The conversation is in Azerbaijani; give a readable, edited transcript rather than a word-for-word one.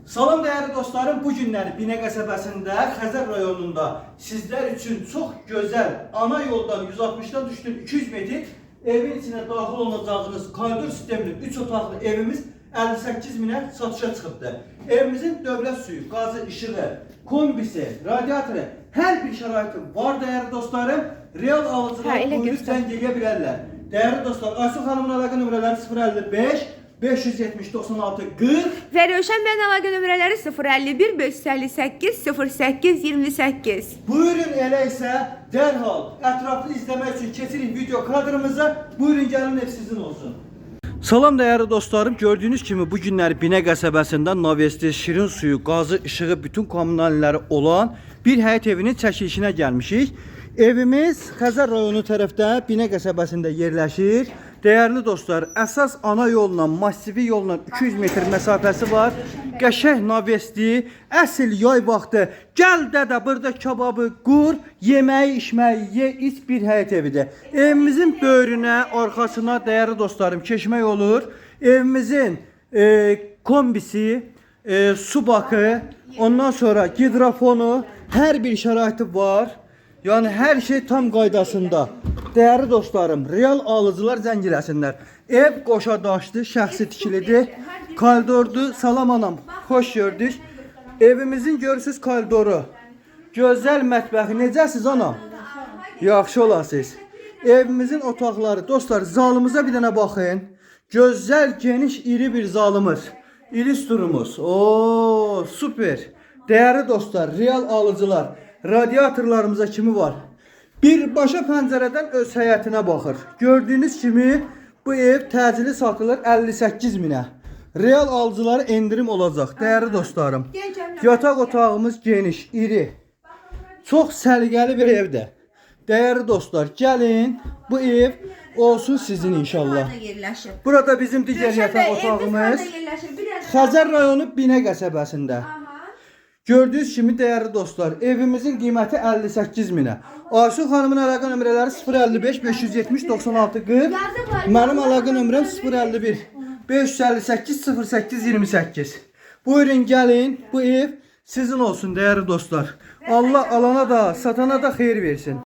Salam değerli dostlarım, bu günləri Binə qəsəbəsində, Xəzər rayonunda sizler için çok güzel ana yoldan 160'dan düşdüyün 200 metr evin içine daxil olacağınız koridor sistemli 3 otaqlı evimiz 58 minə satışa çıxıbdır. Evimizin dövlət suyu, qazı, işığı, kombisi, radiatoru, hər bir şəraiti var değerli dostlarım. Real alıcılar buyurub zəng edə bilərlər. Değerli dostlar, Aysu xanımın əlaqə nömrələri 055 570 96 40 və Rövşən bəyin əlaqə nömrələri 051 558 08 28. Buyurun elə isə dərhal ətraflı izləmək üçün keçirin video kadrımıza. Buyurun gəlin, ev sizin olsun. Salam değerli dostlarım, gördüğünüz kimi bu günləri Binə qəsəbəsində Navesti, şirin suyu, qazı, işığı, bütün kommunalləri olan bir həyət evinin çəkilişinə gəlmişik. Evimiz Xəzər rayonu tərəfdə Binə qəsəbəsində yerləşir. Değerli dostlar, əsas ana yolla, massivi yolla 200 metr məsafəsi var. Qəşəng Navesti, əsl yay vaxtı gəl dədə burada kebabı qur, yeməyi, içməyi, ye, iç bir həyət evidir. Evimizin böyrünə, arxasına değerli dostlarım keçmək olur. Evimizin kombisi, su bakı, ondan sonra hidrofonu, hər bir şəraiti var. Yani her şey tam qaydasında. Değerli dostlarım, real alıcılar zəng eləsinlər. Ev qoşa daşdı, şəxsi tikilidir. Koridordu. Salam anam, xoş gördük. Evimizin görürsüz koridoru. Gözəl mətbəxi. Necəsiz anam? Yaxşı olasınız. Evimizin otaqları. Dostlar, zalımıza bir dənə baxın. Gözəl, geniş, iri bir zalımız. İlisturumuz. Oo, süper. Değerli dostlar, real alıcılar. Radiatorlarımıza kimi var. Birbaşa pəncərədən öz həyətinə baxır. Gördüyünüz kimi bu ev təcili satılır 58 minə. Real alıcıları endirim olacaq. Değerli dostlarım, yataq otağımız geniş, iri. Çox səliqəli bir evdir. Değerli dostlar, gəlin bu ev olsun sizin inşallah. Burada bizim digər yataq otağımız Xəzər rayonu Binə qəsəbəsində. Gördüğünüz kimi değerli dostlar, evimizin qiyməti 58 minə. Aysu xanımın əlaqə nömrələri 055 570 96 40. Mənim əlaqə nömrəm 051 558 08 28. Buyurun gəlin, bu ev sizin olsun değerli dostlar. Allah alana da, satana da xeyir versin.